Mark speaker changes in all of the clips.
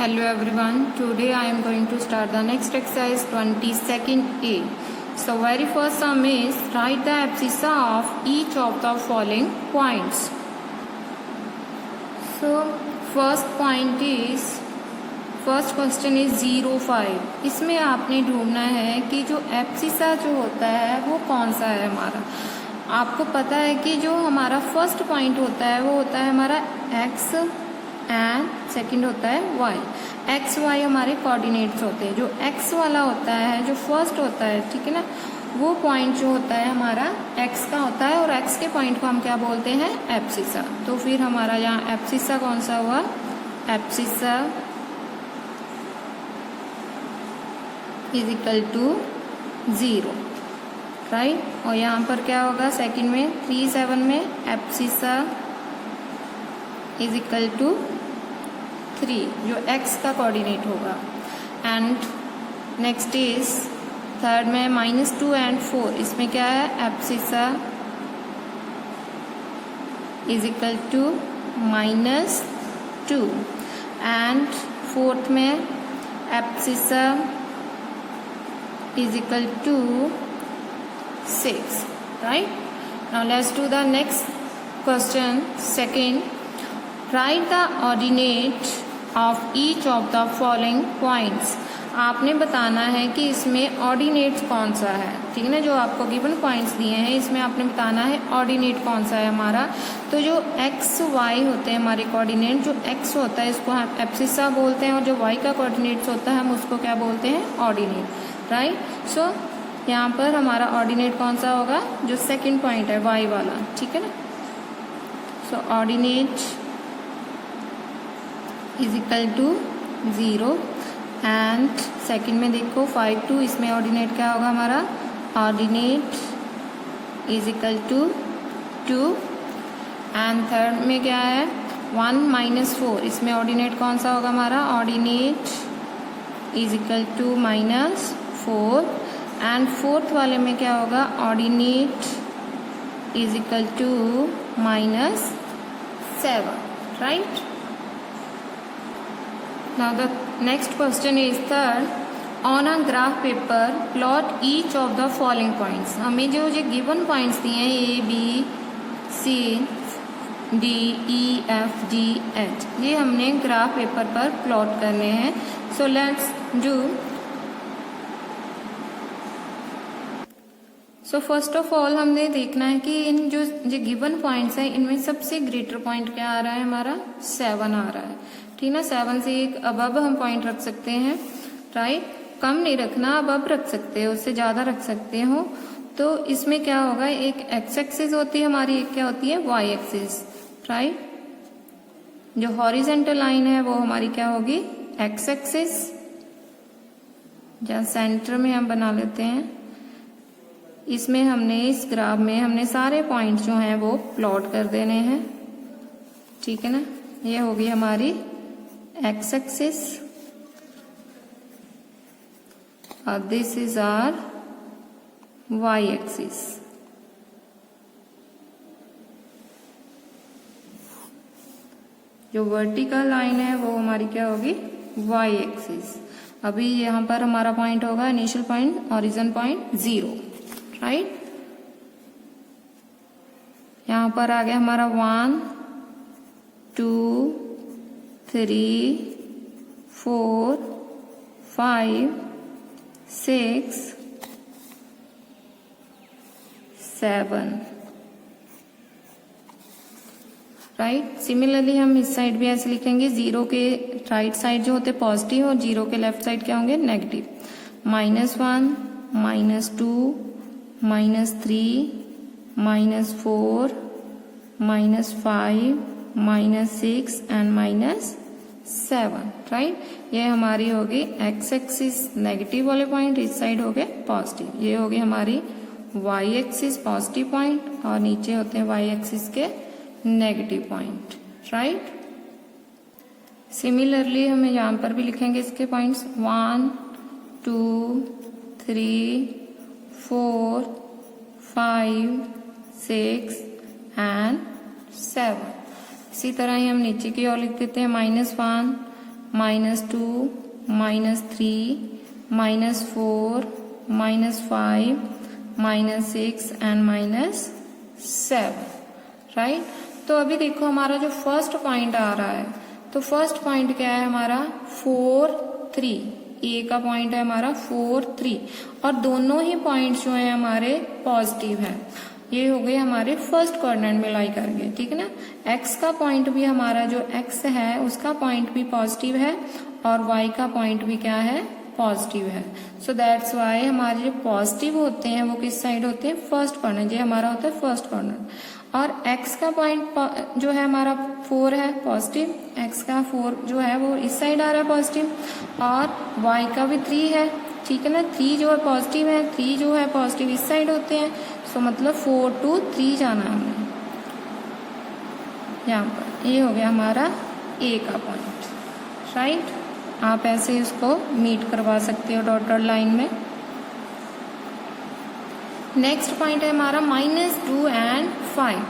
Speaker 1: Hello everyone, today I am going to start the next exercise 22nd A. So very first sum is write the abscissa of each of the following points. So first question is 0, 5. इसमें आपने ढूंढना है कि जो abscissa जो होता है वो कौन सा है हमारा। आपको पता है कि जो हमारा फर्स्ट पॉइंट होता है वो होता है हमारा x एंड सेकंड होता है y। x y हमारे कोऑर्डिनेट्स होते हैं। जो x वाला होता है जो फर्स्ट होता है, ठीक है ना, वो पॉइंट जो होता है हमारा x का होता है और x के पॉइंट को हम क्या बोलते हैं, एब्सिसा। तो फिर हमारा यहाँ एब्सिसा कौन सा हुआ, abscissa is equal to 0, right. और यहाँ पर क्या होगा सेकंड में 3, 7 में एब्सिसा इज इक्वल टू 3 जो x का कोऑर्डिनेट होगा। एंड नेक्स्ट इज थर्ड में -2 एंड 4, इसमें क्या है, abscissa is equal to -2 and fourth में abscissa is equal to 6, right? Now let's do the next question. Second, write the ordinate of each of the following points. आपने बताना है कि इसमें ऑर्डिनेट कौन सा है, ठीक है ना। जो आपको गिवन पॉइंट्स दिए हैं इसमें आपने बताना है ऑर्डिनेट कौन सा है हमारा। तो जो x y होते हैं हमारे कोऑर्डिनेट, जो x होता है इसको हम एब्सिसा बोलते हैं और जो y का कोऑर्डिनेट्स होता है हम उसको क्या बोलते हैं, ऑर्डिनेट, राइट। सो यहाँ पर हमारा ऑर्डिनेट कौन सा होगा, जो सेकंड पॉइंट है y वाला, ठीक है ना। So ordinate is equal to 0 and second में देखो 5, 2, इसमें ऑर्डिनेट क्या होगा हमारा, ordinate is equal to 2 and third में क्या है 1 - 4, इसमें ऑर्डिनेट कौन सा होगा हमारा, ordinate is equal to -4 and fourth वाले में क्या होगा, ordinate is equal to -7, right. Now the next question is third, on a graph paper plot each of the following points. हमें जो गिवन पॉइंट्स दिए हैं A, B, C, D, E, F, G, H, ये हमने graph paper पर plot करने हैं। So let's do. So first of all हमने देखना है कि इन जो गिवन पॉइंट्स हैं इनमें सबसे ग्रेटर पॉइंट क्या आ रहा है हमारा, 7 आ रहा है, ठीक ना। 7 से एक अबब हम पॉइंट रख सकते हैं, राइट। कम नहीं रखना, अबब रख सकते हो, उससे ज्यादा रख सकते हो। तो इसमें क्या होगा, एक एक्स एक्सिस होती है हमारी, एक क्या होती है, वाई एक्सिस, राइट। जो हॉरिजेंटल लाइन है वो हमारी क्या होगी, एक्स एक्सिस। जहाँ सेंटर में हम बना लेते हैं, इसमें हमने इस ग्राफ में हमने सारे पॉइंट जो हैं वो प्लॉट कर देने हैं, ठीक है ना। ये होगी हमारी एक्स एक्सिस और this is our y axis. जो वर्टिकल लाइन है वो हमारी क्या होगी, वाई एक्सिस। अभी यहाँ पर हमारा पॉइंट होगा initial point, origin point 0, right. यहाँ पर आ गया हमारा 1, 2, 3, 4, 5, 6, 7, राइट। सिमिलरली हम इस साइड भी ऐसे लिखेंगे, 0 के राइट साइड जो होते पॉजिटिव और 0 के लेफ्ट साइड क्या होंगे, नेगेटिव। -1, -2, -3, -4, -5, -6 and -7, right. ये हमारी होगी एक्स एक्सिस नेगेटिव वाले पॉइंट, इस साइड हो गए पॉजिटिव। ये होगी हमारी वाई एक्सिस पॉजिटिव पॉइंट और नीचे होते हैं वाई एक्सिस के नेगेटिव पॉइंट, राइट। सिमिलरली हमें यहाँ पर भी लिखेंगे इसके पॉइंट्स 1, 2, 3, 4, 5, 6 एंड 7। इसी तरह ही हम नीचे की ओर लिख देते हैं -1, -2, -3, -4, -5, -6 एंड -7, राइट। तो अभी देखो हमारा जो फर्स्ट पॉइंट आ रहा है, तो फर्स्ट पॉइंट क्या है हमारा 4, 3, ए का पॉइंट है हमारा 4, 3 और दोनों ही पॉइंट्स जो है हमारे पॉजिटिव है। ये हो गए हमारे फर्स्ट क्वाड्रेंट में लाई करेंगे, ठीक है ना। एक्स का पॉइंट भी हमारा जो एक्स है उसका पॉइंट भी पॉजिटिव है और वाई का पॉइंट भी क्या है, पॉजिटिव है। सो दैट्स वाई हमारे जो पॉजिटिव होते हैं वो किस साइड होते हैं, फर्स्ट क्वाड्रेंट। ये हमारा होता है फर्स्ट क्वाड्रेंट। और एक्स का पॉइंट जो है हमारा 4 है पॉजिटिव, एक्स का 4 जो है वो इस साइड आ रहा है पॉजिटिव, और वाई का भी 3 है, ठीक है ना। 3 जो है पॉजिटिव है, 3 जो है पॉजिटिव इस साइड होते हैं। सो मतलब 4 to 3 जाना है हमने यहाँ पर। ये हो गया हमारा ए का पॉइंट, राइट। आप ऐसे इसको मीट करवा सकते हो डॉटेड लाइन में। नेक्स्ट पॉइंट है हमारा -2 एंड 5।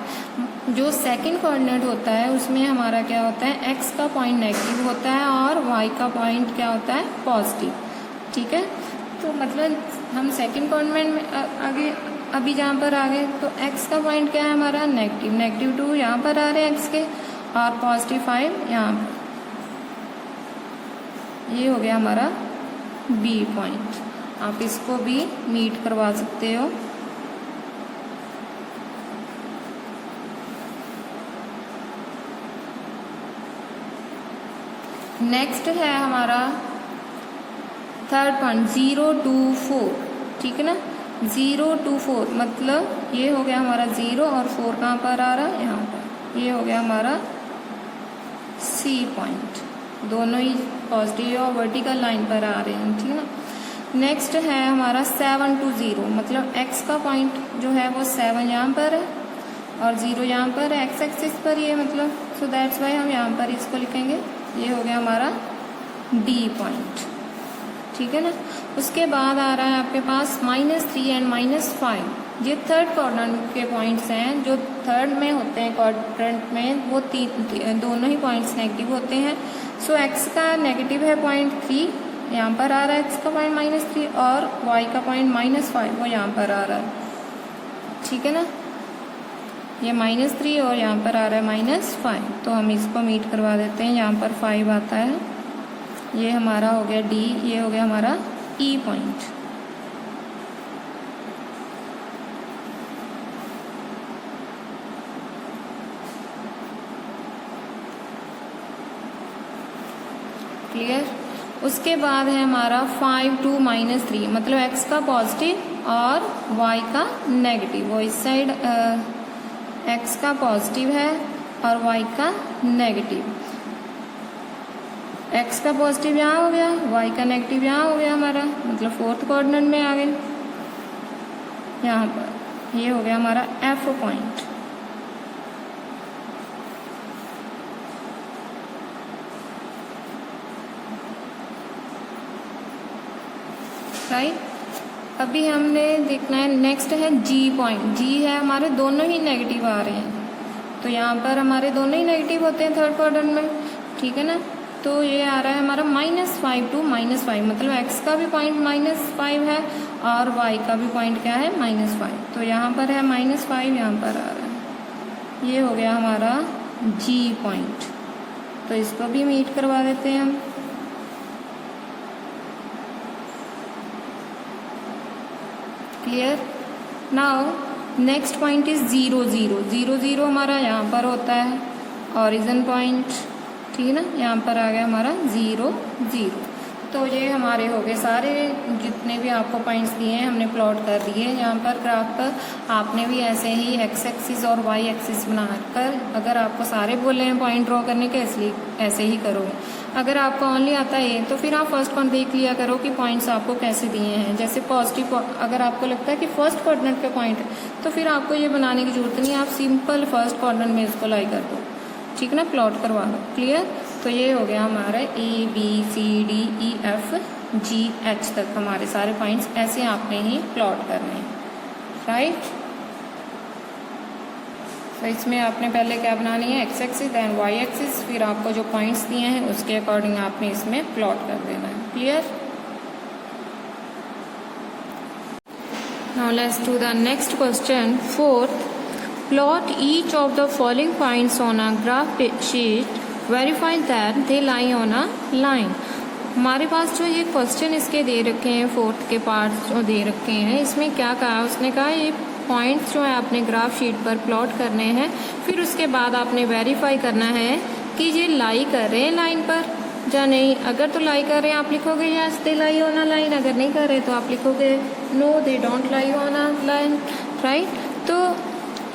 Speaker 1: जो सेकंड कोऑर्डिनेट होता है उसमें हमारा क्या होता है, एक्स का पॉइंट नेगेटिव होता है और वाई का पॉइंट क्या होता है, पॉजिटिव, ठीक है। तो मतलब हम सेकंड कोऑर्डिनेट में आगे अभी जहाँ पर आ गए तो एक्स का पॉइंट क्या है हमारा, नेगेटिव, -2 यहाँ पर आ रहे हैं एक्स के और +5 यहाँ पर। ये हो गया हमारा बी पॉइंट। आप इसको भी मीट करवा सकते हो। नेक्स्ट है हमारा थर्ड पॉइंट 0 to 4, ठीक है ना। 0 to 4 मतलब ये हो गया हमारा 0 और 4 कहाँ पर आ रहा है, यहाँ पर। ये हो गया हमारा सी पॉइंट। दोनों ही पॉजिटिव और वर्टिकल लाइन पर आ रहे हैं, ठीक है ना। नेक्स्ट है हमारा 7 to 0 मतलब एक्स का पॉइंट जो है वो 7 यहाँ पर है और 0 यहाँ पर है, एक्स एक्सिस पर ये मतलब। सो दैट्स वाई हम यहाँ पर इसको लिखेंगे। ये हो गया हमारा डी पॉइंट, ठीक है ना। उसके बाद आ रहा है आपके पास -3 एंड -5। ये थर्ड क्वाड्रेंट के पॉइंट्स हैं। जो थर्ड में होते हैं क्वाड्रेंट में वो दोनों ही पॉइंट्स नेगेटिव होते हैं। सो एक्स का नेगेटिव है 0.3, यहाँ पर आ रहा है एक्स का पॉइंट -3 और वाई का पॉइंट -5 वो यहाँ पर आ रहा है, ठीक है ना। ये -3 और यहाँ पर आ रहा है -5, तो हम इसको मीट करवा देते हैं। यहाँ पर 5 आता है, ये हमारा हो गया डी, ये हो गया हमारा ई पॉइंट। क्लियर। उसके बाद है हमारा 5 to -3 मतलब एक्स का पॉजिटिव और वाई का नेगेटिव। वो इस साइड एक्स का पॉजिटिव है और वाई का नेगेटिव। एक्स का पॉजिटिव यहाँ हो गया, वाई का नेगेटिव यहाँ हो गया हमारा, मतलब फोर्थ कोऑर्डिनेट में आ गए। यहाँ पर ये हो गया हमारा एफ पॉइंट। राइट। अभी हमने देखना है नेक्स्ट है जी पॉइंट। जी है हमारे दोनों ही नेगेटिव आ रहे हैं, तो यहाँ पर हमारे दोनों ही नेगेटिव होते हैं थर्ड क्वाड्रेंट में, ठीक है ना। तो ये आ रहा है हमारा -5 to -5 मतलब एक्स का भी पॉइंट -5 है और वाई का भी पॉइंट क्या है, -5। तो यहाँ पर है -5, यहाँ पर आ रहा है। ये हो गया हमारा जी पॉइंट। तो इसको भी मीट करवा देते हैं हम। Clear. Now next point is 0 0 0 0 हमारा यहाँ पर होता है ऑरिजिन पॉइंट, ठीक है ना। यहाँ पर आ गया हमारा 0 0। तो ये हमारे हो गए सारे जितने भी आपको पॉइंट्स दिए हैं हमने प्लॉट कर दिए। यहाँ पर ग्राफ पर आपने भी ऐसे ही एक्स एक्सिस और वाई एक्सिस बनाकर, अगर आपको सारे बोले हैं पॉइंट ड्रॉ करने के इसलिए ऐसे ही करो। अगर आपको ओनली आता है तो फिर आप फर्स्ट पॉइंट देख लिया करो कि पॉइंट्स आपको कैसे दिए हैं। जैसे पॉजिटिव अगर आपको लगता है कि फर्स्ट क्वाड्रेंट का पॉइंट है तो फिर आपको ये बनाने की जरूरत नहीं है, आप सिंपल फर्स्ट क्वाड्रेंट में इसको लाई कर दो, ठीक ना, प्लॉट करवा दो। क्लियर। तो ये हो गया हमारा ABCDEFGH तक हमारे सारे पॉइंट्स ऐसे आपने ही प्लॉट करने हैं, राइट। तो इसमें आपने पहले क्या बनानी है, x axis then y axis, फिर आपको जो पॉइंट्स दिए हैं उसके अकॉर्डिंग आपने इसमें प्लॉट कर देना है। Clear? Now let's do the next question. Fourth, plot each of the following points on a graph sheet, verify that they lie on a line. हमारे पास जो ये क्वेश्चन इसके दे रखे हैं, फोर्थ के पार्ट्स जो दे रखे हैं, इसमें क्या कहा, उसने कहा ये पॉइंट्स जो है आपने ग्राफ शीट पर प्लॉट करने हैं, फिर उसके बाद आपने वेरीफाई करना है कि ये लाई कर रहे हैं लाइन पर या नहीं। अगर तो लाई कर रहे हैं आप लिखोगे yes they lie on a line, अगर नहीं कर रहे तो आप लिखोगे no they don't lie on a line, right. तो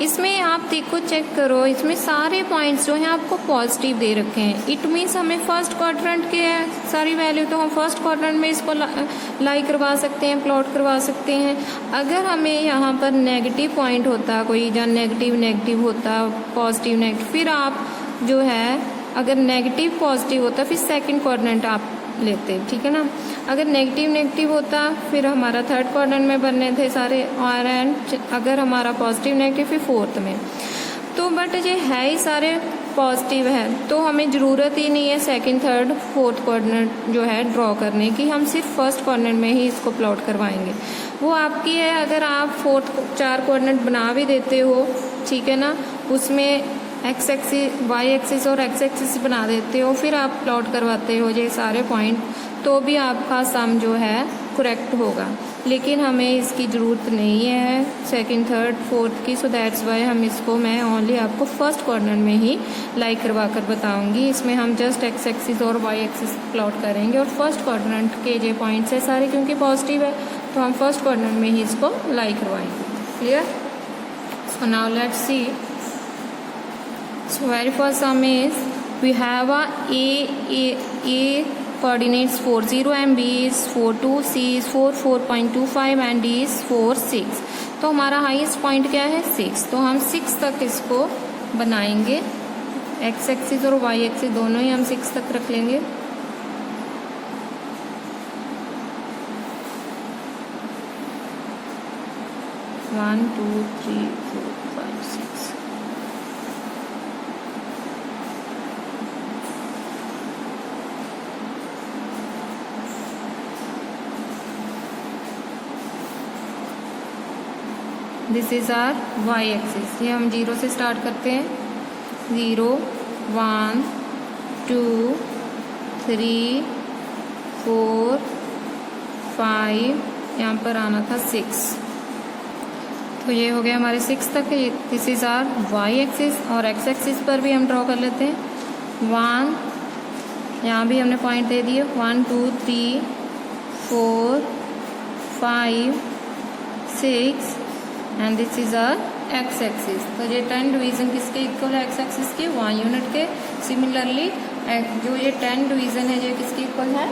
Speaker 1: इसमें आप देखो, चेक करो, इसमें सारे पॉइंट्स जो हैं आपको पॉजिटिव दे रखे हैं। इट मीन्स हमें फर्स्ट क्वाड्रेंट के सारी वैल्यू, तो हम फर्स्ट क्वाड्रेंट में इसको लाई करवा सकते हैं, प्लॉट करवा सकते हैं। अगर हमें यहाँ पर नेगेटिव पॉइंट होता कोई, या नेगेटिव होता, पॉजिटिव नेगेटिव, फिर आप जो है अगर नेगेटिव पॉजिटिव होता फिर सेकंड क्वाड्रेंट आप लेते, ठीक है ना। अगर नेगेटिव होता फिर हमारा थर्ड क्वाड्रेंट में बनने थे सारे, और एंड अगर हमारा पॉजिटिव नेगेटिव फिर फोर्थ में। तो बट ये है ही सारे पॉजिटिव है, तो हमें ज़रूरत ही नहीं है सेकंड थर्ड फोर्थ क्वाड्रेंट जो है ड्रॉ करने की, हम सिर्फ फर्स्ट क्वाड्रेंट में ही इसको प्लॉट करवाएंगे। वो आपकी है, अगर आप फोर्थ 4 क्वाड्रेंट बना भी देते हो, ठीक है ना, उसमें एक्स एक्सिस वाई एक्सिस और एक्स एक्सिस बना देते हो, फिर आप प्लॉट करवाते हो ये सारे पॉइंट, तो भी आपका सम जो है करेक्ट होगा। लेकिन हमें इसकी ज़रूरत नहीं है सेकंड थर्ड फोर्थ की, सो दैट्स वाई हम इसको, मैं ओनली आपको फर्स्ट क्वाड्रेंट में ही लाई करवा कर बताऊँगी। इसमें हम जस्ट एक्स एक्सिस और वाई एक्सिस प्लॉट करेंगे, और फर्स्ट क्वाड्रेंट के जो पॉइंट्स है सारे क्योंकि पॉजिटिव है, तो हम फर्स्ट क्वाड्रेंट में ही इसको लाई करवाएंगे। Clear? So now let's see. So very first sum is we have a coordinates 4 0 and B is 4 2, C is 4 4.25 and D is 4 6। तो हमारा हाईएस्ट पॉइंट क्या है 6, तो हम 6 तक इसको बनाएंगे। एक्स एक्सिस और वाई एक्सिस दोनों ही हम 6 तक रख लेंगे। One two three four five six. This is our y axis. ये हम 0 से स्टार्ट करते हैं, 0 1 2 3 4 5, यहाँ पर आना था 6, तो ये हो गया हमारे 6 तक। This is our y axis, और एक्स एक्सिस पर भी हम ड्रॉ कर लेते हैं। 1, यहाँ भी हमने पॉइंट दे दिए, 1 2 3 4 5 6 and this is our x axis. तो ये 10 डिवीजन किसके इक्वल है, एक्स एक्सिस के 1 यूनिट के। सिमिलरली जो ये 10 डिवीजन है ये किसके इक्वल है,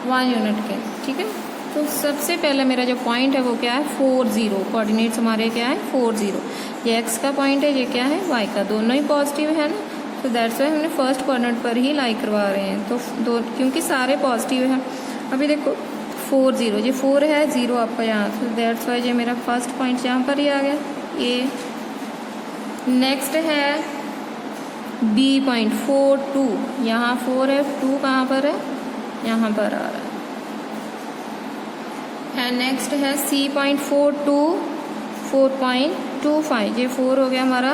Speaker 1: 1 यूनिट के, ठीक है। तो सबसे पहले मेरा जो पॉइंट है वो क्या है 4 0, कोऑर्डिनेट्स हमारे क्या है 4 0। ये एक्स का पॉइंट है, ये क्या है वाई का, दोनों ही पॉजिटिव है ना, तो दैट्स वाई हमने फर्स्ट क्वाड्रेंट पर ही लाई करवा रहे हैं। तो दो, क्योंकि सारे पॉजिटिव हैं। अभी देखो 4 0, ये 4 है, 0 आपका यहाँ, तो दैट्स वाई ये मेरा फर्स्ट पॉइंट यहाँ पर ही आ गया ए। नेक्स्ट है बी पॉइंट 4 2, यहाँ 4 है, 2 कहाँ पर है, यहाँ पर आ रहा है। एंड नेक्स्ट है सी पॉइंट 4 2 4.25, ये 4 हो गया हमारा,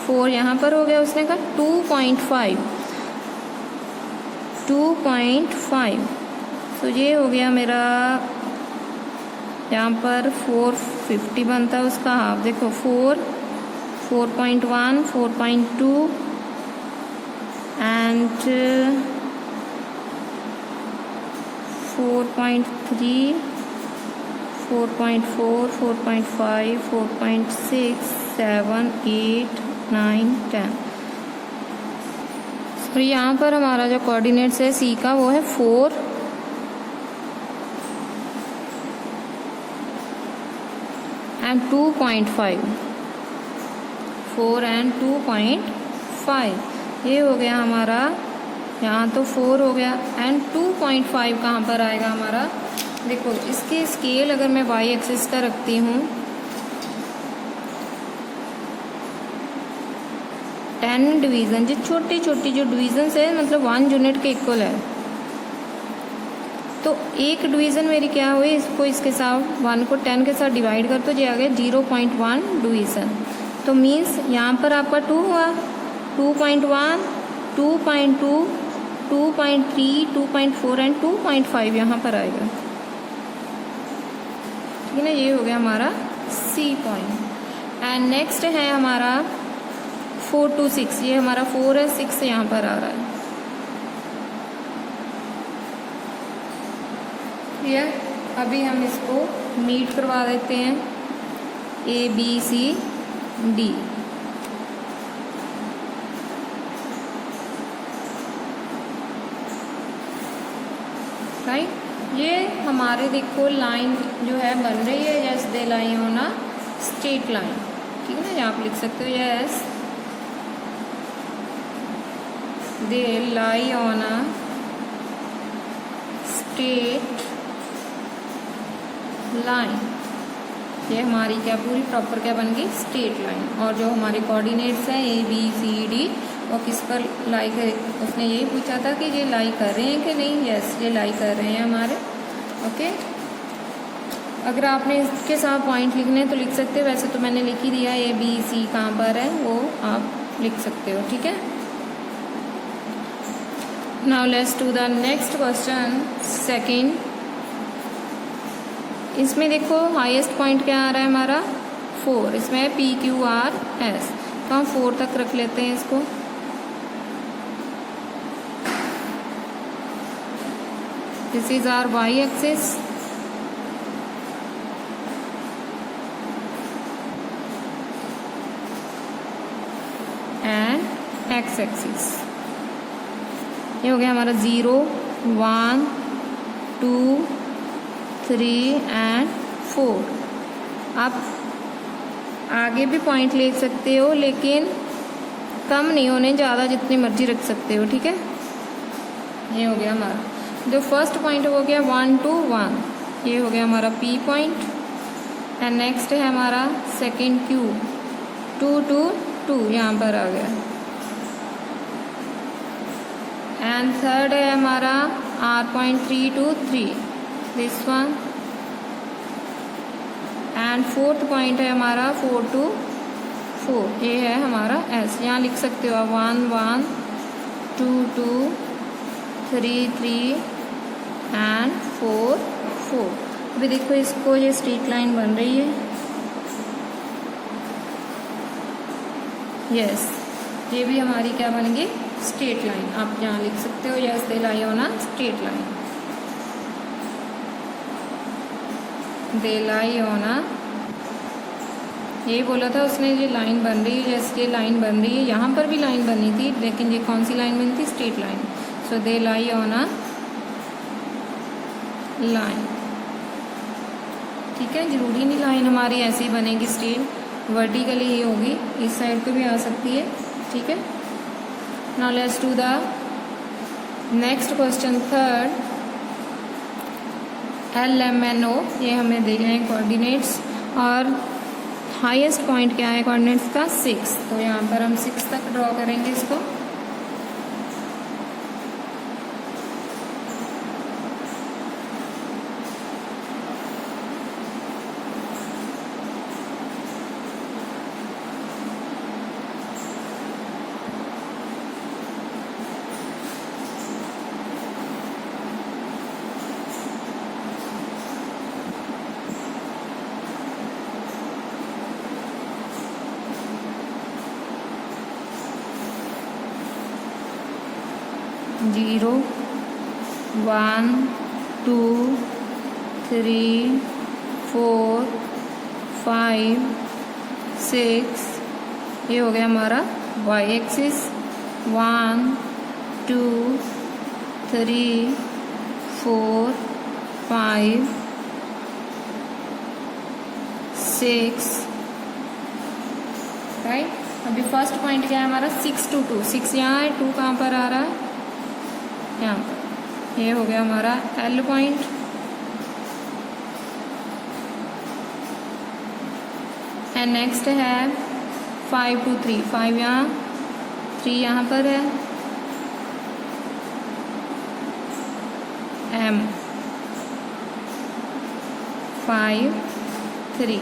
Speaker 1: 4 यहाँ पर हो गया, उसने कहा 2.5 2.5, तो ये हो गया मेरा, यहाँ पर 450 बनता है, उसका हाफ देखो 4 4.1 4.2 एंड 4.3 4.4 4.5 4.6 7 8 9 10। और यहाँ पर हमारा जो कोऑर्डिनेट्स है सी का वो है 4 एंड 2.5, 4 एंड 2.5, ये हो गया हमारा, यहाँ तो 4 हो गया एंड 2.5 कहाँ पर आएगा हमारा। देखो इसके स्केल अगर मैं वाई एक्सिस का रखती हूँ 10 डिवीज़न, जो छोटी छोटी जो डिवीजन्स है मतलब 1 यूनिट के इक्वल है, तो एक डिवीज़न मेरी क्या हुई, इसको इसके साथ 1 को 10 के साथ डिवाइड कर तो ये आ गया 0.1 डिवीज़न। तो मीन्स यहाँ पर आपका 2 हुआ, 2.1, 2.2, 2.3, 2.4 एंड 2.5 यहाँ पर आएगा। ठीक है ना, ये हो गया हमारा सी पॉइंट। एंड नेक्स्ट है हमारा 4 to 6, ये हमारा 4 है, 6 यहाँ पर आ रहा है। क्लियर? अभी हम इसको मीट करवा देते हैं, A B C D। Right, ये हमारे देखो लाइन जो है बन रही है, yes they lie on a straight line. ठीक है ना, यहाँ आप लिख सकते हो yes they lie on a straight line. ये हमारी क्या पूरी प्रॉपर क्या बन गई, स्ट्रेट लाइन। और जो हमारे कोऑर्डिनेट्स हैं A B C D वो किस पर लाई करे, उसने यही पूछा था कि ये लाई कर रहे हैं कि नहीं, यस ये लाई कर रहे हैं हमारे। ओके, अगर आपने इसके साथ पॉइंट लिखने हैं तो लिख सकते हो, वैसे तो मैंने लिख ही दिया A B C कहाँ पर है वो आप लिख सकते हो। ठीक है, now let's do the next question second. इसमें देखो हाईएस्ट पॉइंट क्या आ रहा है हमारा 4, इसमें P Q R S, तो हम 4 तक रख लेते हैं इसको। This is our y axis, and x axis. ये हो गया हमारा 0, 1, 2, 3 एंड 4। आप आगे भी पॉइंट ले सकते हो लेकिन कम नहीं होने, ज़्यादा जितनी मर्जी रख सकते हो। ठीक है, ये हो गया हमारा जो फर्स्ट पॉइंट हो गया 1 to 1, ये हो गया हमारा P पॉइंट। एंड नेक्स्ट है हमारा सेकेंड Q, 2 to 2 यहाँ पर आ गया। एंड थर्ड है हमारा R point 3 to 3, this one. And fourth point है हमारा 4 to 4, ये है हमारा S। यहाँ लिख सकते हो आप 1, 1, 2, 2, 3, 3 एंड 4, 4। अभी देखो इसको ये स्ट्रेट लाइन बन रही है, यस ये भी हमारी क्या बन गई, स्ट्रेट लाइन। आप यहाँ लिख सकते हो yes they lie on a straight line, they lie on अ, यही बोला था उसने ये लाइन बन रही है, जैसे ये लाइन बन रही है, यहाँ पर भी लाइन बनी थी लेकिन ये कौन सी लाइन बनी थी, straight line. So they lie on a line. ठीक है, जरूरी नहीं लाइन हमारी ऐसी बनेगी स्ट्रेट, वर्टिकली ही होगी, इस साइड पे भी आ सकती है। ठीक है, now let's do the next question third. LMNO, ये हमें दे रहे हैं कोऑर्डिनेट्स, और हाईएस्ट पॉइंट क्या है कोऑर्डिनेट्स का 6, तो यहाँ पर हम 6 तक ड्रॉ करेंगे इसको। जीरो, 1, 2, 3, 4, 5, 6, ये हो गया हमारा y एक्सिस। 1, 2, 3, 4, 5, 6, राइट। अभी फर्स्ट पॉइंट क्या है हमारा 6 to 2, 6 यहाँ है, 2 कहाँ पर आ रहा है, यहाँ पर। ये हो गया हमारा L पॉइंट। एंड नेक्स्ट है 5 to 3, 5 यहाँ, 3 यहाँ पर है, M 5 3।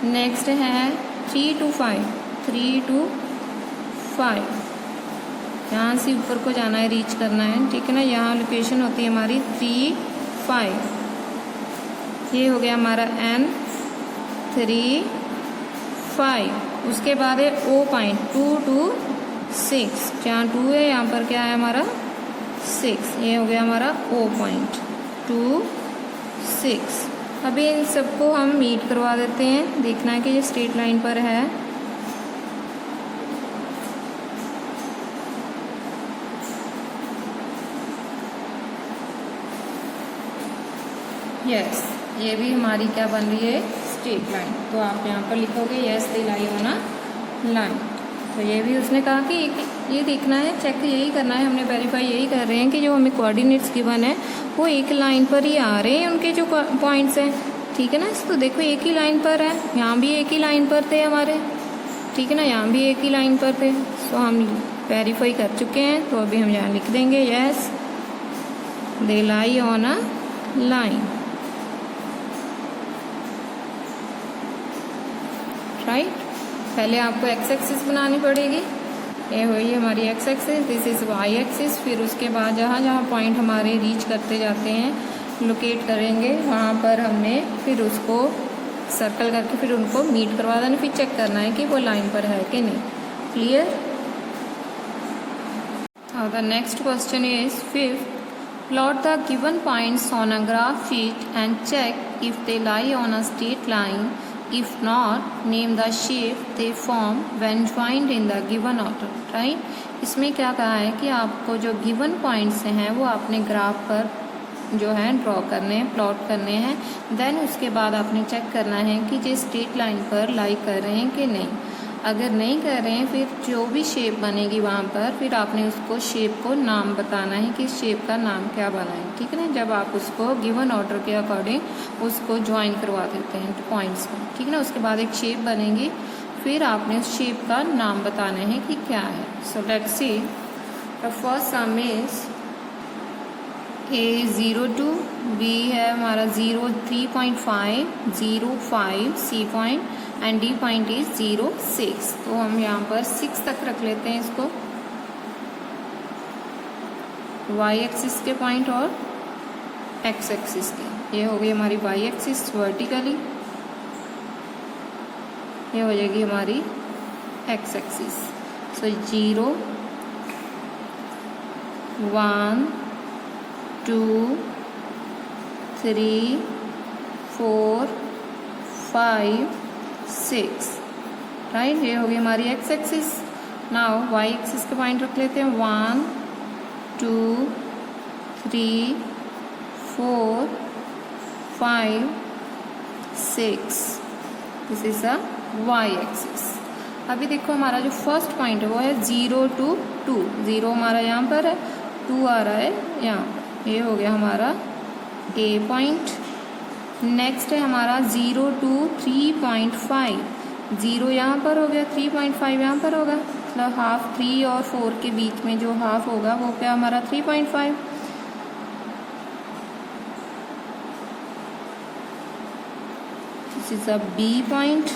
Speaker 1: नेक्स्ट है 3 to 5, 3 to 5, यहाँ से ऊपर को जाना है, रीच करना है, ठीक है ना। यहाँ लोकेशन होती है हमारी 3 5। ये हो गया हमारा N 3 5। उसके बाद है O पॉइंट 2 to 6, जहाँ 2 है यहाँ पर क्या है हमारा 6। ये हो गया हमारा O पॉइंट 2 6। अभी इन सबको हम मीट करवा देते हैं। देखना है कि ये स्ट्रेट लाइन पर है। यस, ये भी हमारी क्या बन रही है, स्ट्रेट लाइन। तो आप यहाँ पर लिखोगे yes they lie on a line. तो ये भी उसने कहा कि ये देखना है, चेक यही करना है, हमने वेरीफाई यही कर रहे हैं कि जो हमें कोऑर्डिनेट्स गिवन है वो एक लाइन पर ही आ रहे हैं, उनके जो पॉइंट्स हैं, ठीक है ना। तो देखो एक ही लाइन पर है, यहाँ भी एक ही लाइन पर थे हमारे, ठीक है ना, यहाँ भी एक ही लाइन पर थे। तो हम वेरीफाई कर चुके हैं। तो अभी हम यहाँ लिख देंगे yes they lie on a line, right. पहले आपको एक्स एक्सिस बनानी पड़ेगी। ये हुई हमारी x axis, this is y axis. फिर उसके बाद जहाँ जहाँ पॉइंट हमारे रीच करते जाते हैं, लोकेट करेंगे, वहाँ पर हमने फिर उसको सर्कल करके फिर उनको मीट करवा देना। फिर चेक करना है कि वो लाइन पर है कि नहीं। Clear. Now the next question is 5th, plot the given points on a graph sheet and check if they lie on a straight line. If not, name the shape they form when joined in the given order. Right? इसमें क्या कहा है कि आपको जो given points हैं वो आपने ग्राफ पर जो है ड्रॉ करने हैं, प्लॉट करने हैं। देन उसके बाद आपने चेक करना है कि जो स्ट्रेट लाइन पर लाई कर रहे हैं कि नहीं। अगर नहीं कर रहे हैं, फिर जो भी शेप बनेगी वहाँ पर फिर आपने उसको शेप को नाम बताना है कि शेप का नाम क्या बना है, ठीक है ना। जब आप उसको गिवन ऑर्डर के अकॉर्डिंग उसको ज्वाइन करवा देते हैं पॉइंट्स में, ठीक है ना। उसके बाद एक शेप बनेगी, फिर आपने उस शेप का नाम बताना है कि क्या है। So let's see the first some is A 0 2, B है हमारा 0 3.5 0 5, C point and D point is 0 6। तो हम यहाँ पर 6 तक रख लेते हैं इसको, Y एक्सिस के पॉइंट और X एक्सिस के। ये हो गई हमारी Y एक्सिस वर्टिकली, ये हो जाएगी हमारी X एक्सिस। सो 0 1 2 3 4 5 6, राइट। ये हो गई हमारी x axis. Now y axis के पॉइंट रख लेते हैं 1 2 3 4 5 6। This is a y axis. अभी देखो हमारा जो फर्स्ट पॉइंट है वो है 0 to 2। 0 हमारा यहाँ पर है, 2 आ रहा है यहाँ पर। ये हो गया हमारा A पॉइंट। नेक्स्ट है हमारा 0 to 3.5। 0 यहाँ पर हो गया, 3.5 यहाँ पर होगा, मतलब हाफ 3 और 4 के बीच में जो हाफ होगा वो क्या हमारा 3.5। This is a B point.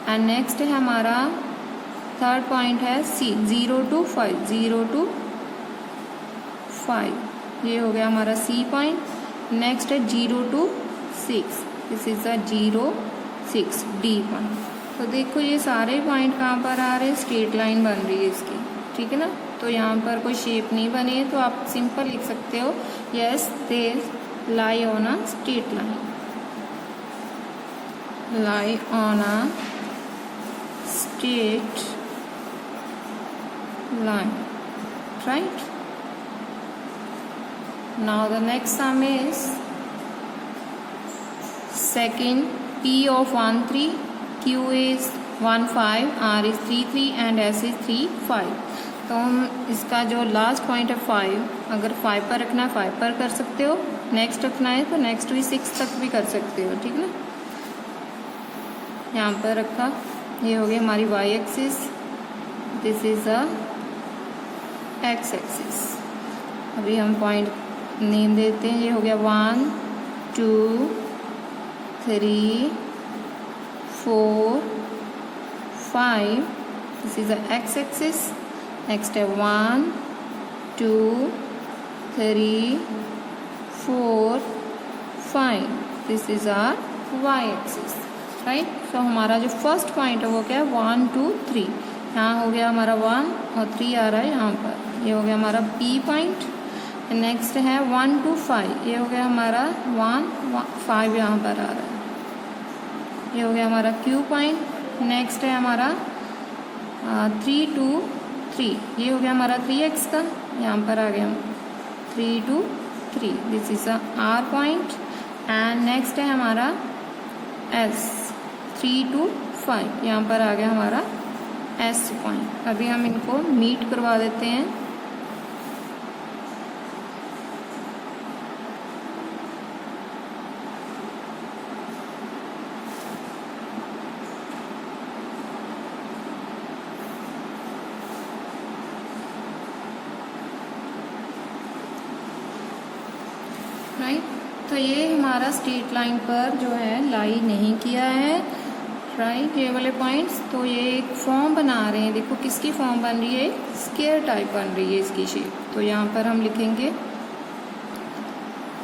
Speaker 1: And next है हमारा थर्ड पॉइंट है C 0 to 5। 0 to 5 ये हो गया हमारा C पॉइंट। नेक्स्ट है 0 to 6। This is a 0 6 D point. तो देखो ये सारे पॉइंट कहाँ पर आ रहे हैं, स्ट्रेट लाइन बन रही है इसकी, ठीक है ना। तो यहाँ पर कोई शेप नहीं बनी है, तो आप सिंपल लिख सकते हो yes they lie on a straight line, lie on a straight line, right. Now the next sum is second, P of 1 3, Q is 1 5, R is 3 3 and S is 3 5। तो हम इसका जो लास्ट पॉइंट है 5, अगर 5 पर रखना है 5 पर कर सकते हो, नेक्स्ट रखना है तो नेक्स्ट भी 6 तक भी कर सकते हो, ठीक है ना। यहाँ पर रखा, ये हो गई हमारी Y axis, this is a x axis. अभी हम पॉइंट नेम देते हैं। ये हो गया 1 2 3 4 5, this is the X axis. Next है 1 2 3 4 5, this is our Y axis, right. So हमारा जो फर्स्ट पॉइंट है वो क्या है 1 2 3, यहाँ हो गया हमारा 1 और 3 आ रहा है यहाँ पर। ये हो गया हमारा P पॉइंट। नेक्स्ट है 1 2 5, ये हो गया हमारा 1 5 यहाँ पर आ रहा है। ये हो गया हमारा Q पॉइंट। नेक्स्ट है हमारा 3 2 3, ये हो गया हमारा 3x का, यहाँ पर आ गया 3 2 3, this is R point. And next है हमारा S 3 2 5, यहाँ पर आ गया हमारा S पॉइंट। अभी हम इनको मीट करवा देते हैं। राइट, तो ये हमारा स्ट्रेट लाइन पर जो है लाई नहीं किया है, राइट, ये वाले पॉइंट्स। तो ये एक फॉर्म बना रहे हैं। देखो किसकी फॉर्म बन रही है, स्क्वायर टाइप बन रही है इसकी शेप। तो यहाँ पर हम लिखेंगे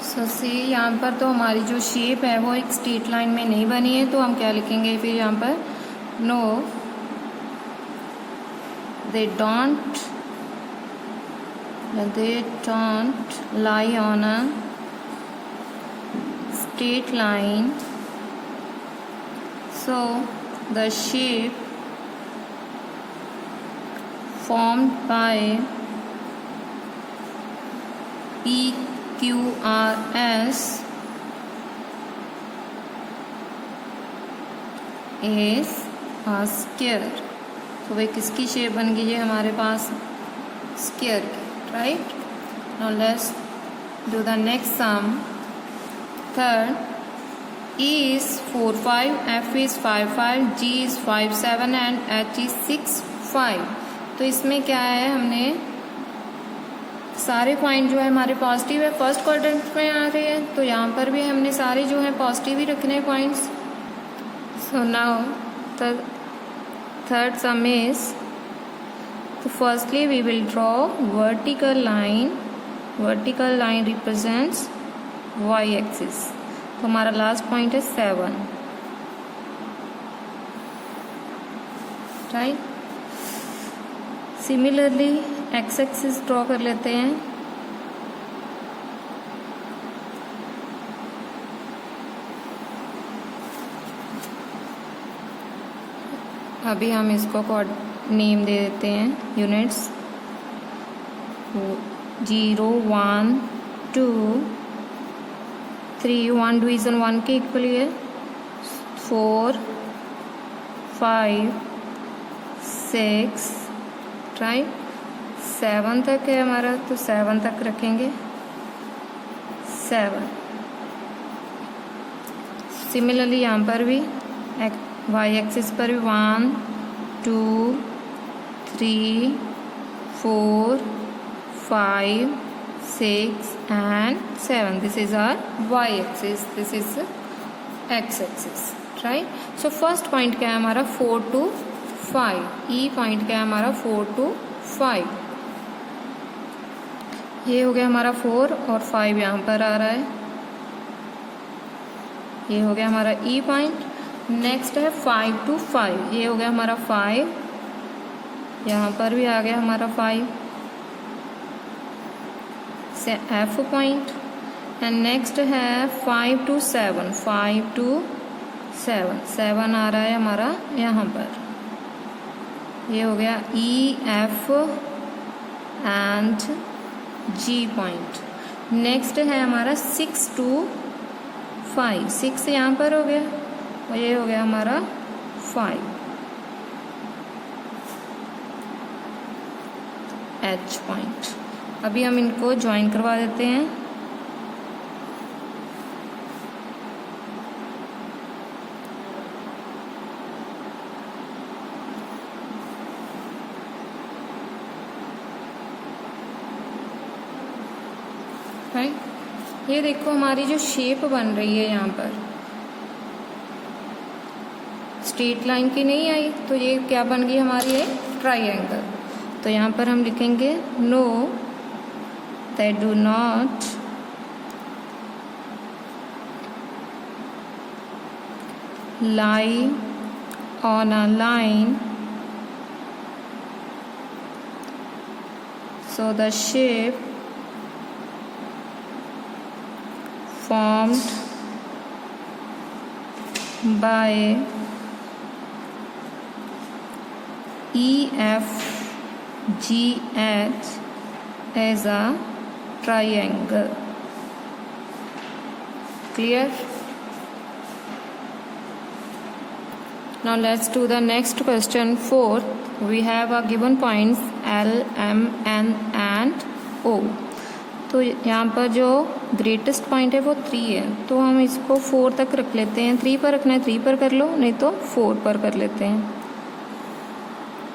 Speaker 1: से यहाँ पर तो हमारी जो शेप है वो एक स्ट्रेट लाइन में नहीं बनी है, तो हम क्या लिखेंगे फिर यहाँ पर, no they don't lie on a straight line, so the shape formed by PQRS is a square। तो वह किसकी शेप बन गई है हमारे पास, स्क्वायर की, right. Now let's do the next sum. Third, E is 4 5, F is 5 5, G is 5 7 and H is 6 5। तो इसमें क्या है, हमने सारे पॉइंट जो है हमारे पॉजिटिव है, फर्स्ट क्वाड्रेंट में आ रहे हैं, तो यहाँ पर भी हमने सारे जो है पॉजिटिव ही रखने हैं points. So now the third sum is, तो firstly we will draw vertical line. Vertical line represents Y axis. तो हमारा लास्ट पॉइंट है 7, right. Similarly X axis draw कर लेते हैं। अभी हम इसको नेम दे देते हैं यूनिट्स। 0 1 2 3, 1 डिवीज़न 1 के इक्वली है, 4 5 6, राइट, 7 तक है हमारा, तो 7 तक रखेंगे 7। सिमिलरली यहाँ पर भी वाई एक्सिस पर भी 1 2 3 4 5 6 and 7, this is our y axis, this is x axis, right। so first point क्या है हमारा 4 to 5, E point क्या है हमारा 4 to 5। ये हो गया हमारा 4 और 5 यहाँ पर आ रहा है, ये हो गया हमारा E पॉइंट। नेक्स्ट है 5 to 5, ये हो गया हमारा 5, यहाँ पर भी आ गया हमारा 5 से F पॉइंट। एंड नेक्स्ट है 5 to 7, 5 to 7, 7 आ रहा है हमारा यहाँ पर, ये हो गया E F and G point. Next है हमारा 6 to 5, 6 यहाँ पर हो गया और ये हो गया हमारा 5, H पॉइंट। अभी हम इनको ज्वाइन करवा देते हैं। राइट। ये देखो हमारी जो शेप बन रही है यहाँ पर स्ट्रेट लाइन की नहीं आई, तो ये क्या बन गई हमारी एक ट्राइंगल। तो यहाँ पर हम लिखेंगे no they do not lie on a line, so the shape formed by EFGH is a triangle. Clear? Now let's do the next question. Fourth, we have a given points L, M, N and O. तो यहाँ पर जो greatest point है वो 3 है, तो हम इसको 4 तक रख लेते हैं। 3 पर रखना है 3 पर कर लो, नहीं तो 4 पर कर लेते हैं।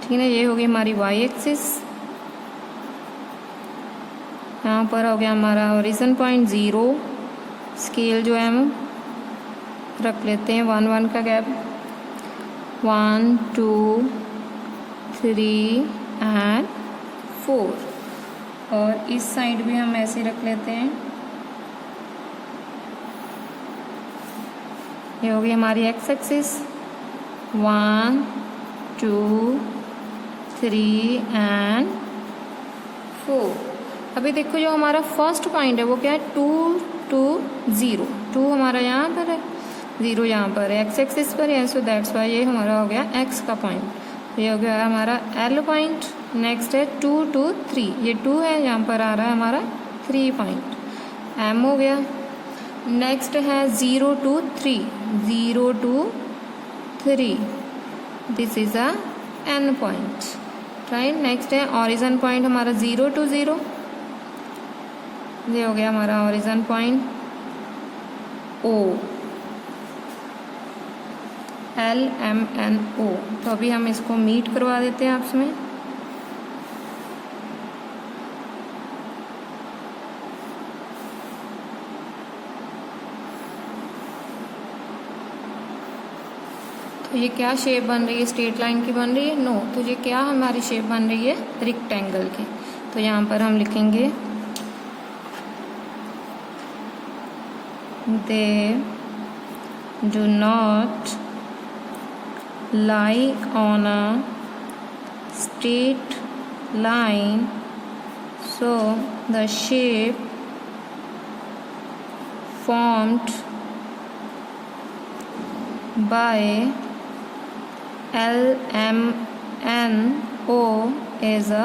Speaker 1: ठीक है, ये हो गई हमारी y एक्सिस। यहाँ पर हो गया हमारा ओरिजिन पॉइंट 0, स्केल जो है हम रख लेते हैं 1 1 का गैप, 1 2 3 एंड 4। और इस साइड भी हम ऐसे रख लेते हैं। ये हो गई हमारी एक्स एक्सिस, 1 2 3 एंड 4। अभी देखो जो हमारा फर्स्ट पॉइंट है वो क्या है 2 2 0, 2 हमारा यहाँ पर है, 0 यहाँ पर है, एक्स एक्सिस पर है, सो दैट्स वाई ये हमारा हो गया एक्स का पॉइंट। ये हो गया हमारा एल पॉइंट। नेक्स्ट है 2 2 3, ये 2 है, यहाँ पर आ रहा है हमारा 3 पॉइंट, एम हो गया। नेक्स्ट है 0 2 3, 0 2 3, this is a an point, right. Next है ओरिजिन पॉइंट हमारा 0 2 0, ये हो गया हमारा origin point O, L M N O. तो अभी हम इसको मीट करवा देते हैं आपस में। तो ये क्या शेप बन रही है, स्ट्रेट लाइन की बन रही है? नो। तो ये क्या हमारी शेप बन रही है, रेक्टेंगल की। तो यहाँ पर हम लिखेंगे they do not lie on a straight line, so the shape formed by L M N O is a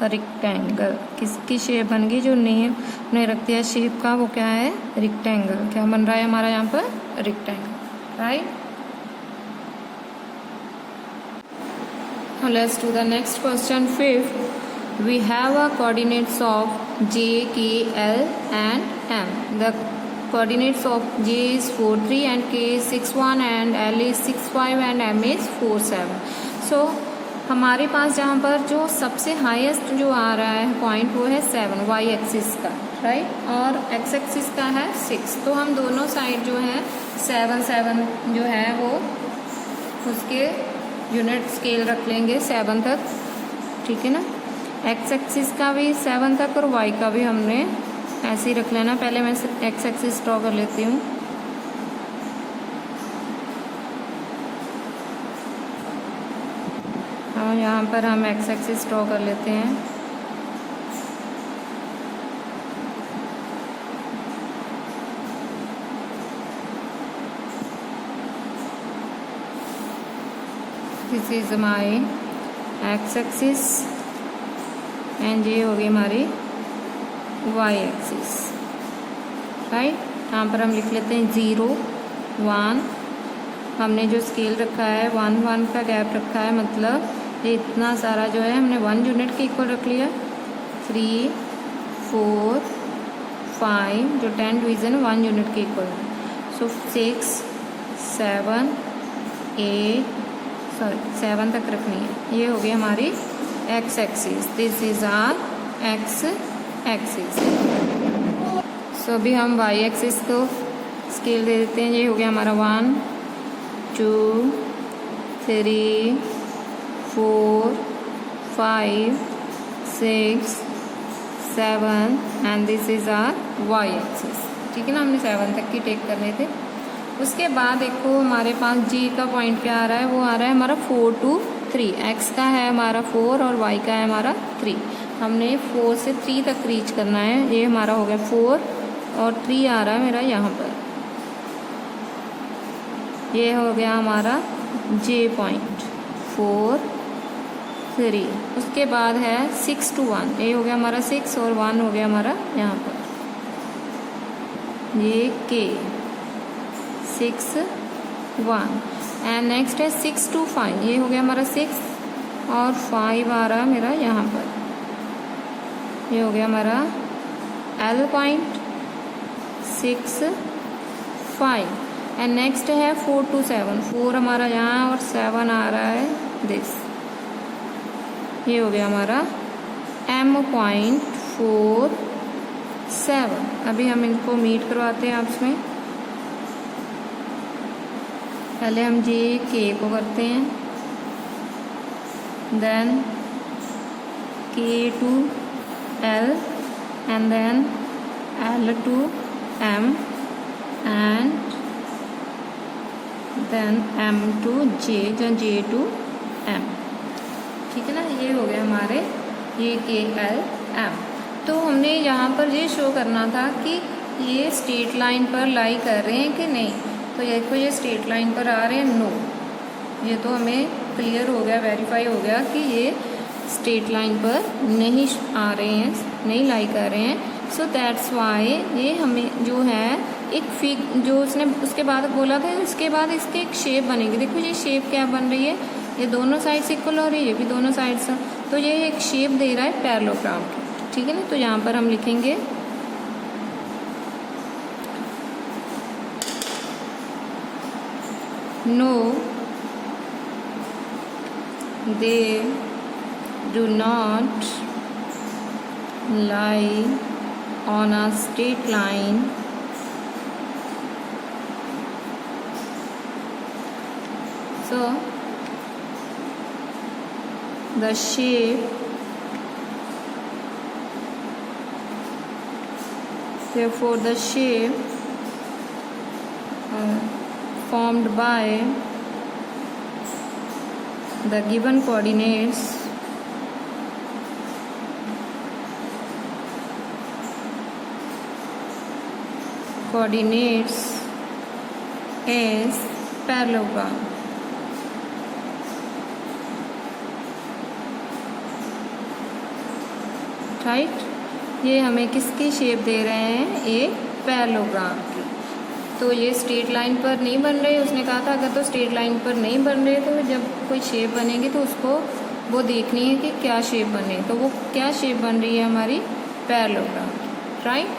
Speaker 1: rectangle. किसकी शेप बन गई, जो नेम ने रख दिया शेप का वो क्या है, रेक्टेंगल। क्या बन रहा है हमारा यहाँ पर, rectangle, right. Let's do the next question. Fifth, we have a coordinates of J, K, L and M. The coordinates of J is 4 3 and K is 6 1 and L is 6 5 and M is 4 7. So हमारे पास जहाँ पर जो सबसे highest जो आ रहा है point वो है 7 वाई एक्सिस का, राइट, और एक्स एक्सिस का है 6। तो हम दोनों साइड जो है 7 7 जो है वो उसके यूनिट स्केल रख लेंगे 7 तक, ठीक है ना। एक्स एक्सिस का भी 7 तक और वाई का भी हमने ऐसे ही रख लेना। पहले मैं एक्स एक्सिस ड्रॉ कर लेती हूँ। और यहाँ पर हम एक्स एक्सिस ड्रॉ कर लेते हैं। This is my x axis and ये होगी हमारी वाई एक्सिस, राइट। यहाँ पर हम लिख लेते हैं 0 1, हमने जो स्केल रखा है 1 1 का गैप रखा है, मतलब ये इतना सारा जो है हमने 1 यूनिट के इक्वल रख लिया। 3 4 5 जो 10 डिवीज़न 1 यूनिट के इक्वल है। सो 6 7 8 7 तक रखनी है। ये हो गई हमारी x axis, this is our x axis. So अभी हम वाई एक्सिस को स्केल दे देते हैं। ये हो गया हमारा 1 2 3 4 5 6 7 and this is our y axis. ठीक है ना, हमने 7 तक की टेक करने थे। उसके बाद देखो हमारे पास जी का पॉइंट क्या आ रहा है, वो आ रहा है हमारा 4 to 3। एक्स का है हमारा 4 और वाई का है हमारा 3। हमने 4 से 3 तक रीच करना है। ये हमारा हो गया 4 और 3 आ रहा है मेरा यहाँ पर। ये हो गया हमारा जे पॉइंट 4 3। उसके बाद है 6 to 1। ये हो गया हमारा 6 और 1 हो गया हमारा यहाँ पर। ये के 6 1 एंड नेक्स्ट है 6 to 5। ये हो गया हमारा 6 और 5 आ रहा है मेरा यहाँ पर। ये हो गया हमारा एल पॉइंट 6 5 एंड नेक्स्ट है 4 to 7। 4 हमारा यहाँ और 7 आ रहा है दिस। ये हो गया हमारा एम पॉइंट 4 7। अभी हम इनको मीट करवाते हैं आपस में। पहले हम जे के को करते हैं, then K to L and then L to M and then M to J या जे टू एम। ठीक है ना, ये हो गया हमारे ये के एल एम। तो हमने यहाँ पर ये शो करना था कि ये स्ट्रेट लाइन पर लाई कर रहे हैं कि नहीं। तो ये देखो ये स्ट्रेट लाइन पर आ रहे हैं, नो। ये तो हमें क्लियर हो गया, वेरीफाई हो गया कि ये स्ट्रेट लाइन पर नहीं आ रहे हैं, नहीं लाई कर रहे हैं। सो दैट्स वाई ये हमें जो है एक फिग जो उसने उसके बाद बोला था, उसके बाद इसके एक शेप बनेगी। देखो ये शेप क्या बन रही है, ये दोनों साइड्स इक्वल हो रही है, ये भी दोनों साइड्स। तो ये एक शेप दे रहा है पैरेललोग्राम की। ठीक है ना, तो यहाँ पर हम लिखेंगे no they do not lie on a straight line so the shape therefore the shape formed by the given coordinates is parallelogram। Right, ये हमें किसकी शेप दे रहे हैं, एक पैरेललोग्राम की। तो ये स्ट्रेट लाइन पर नहीं बन रहे, उसने कहा था अगर तो स्ट्रेट लाइन पर नहीं बन रहे तो जब कोई शेप बनेगी तो उसको वो देखनी है कि क्या शेप बने। तो वो क्या शेप बन रही है हमारी पैरेललोग्राम की, राइट।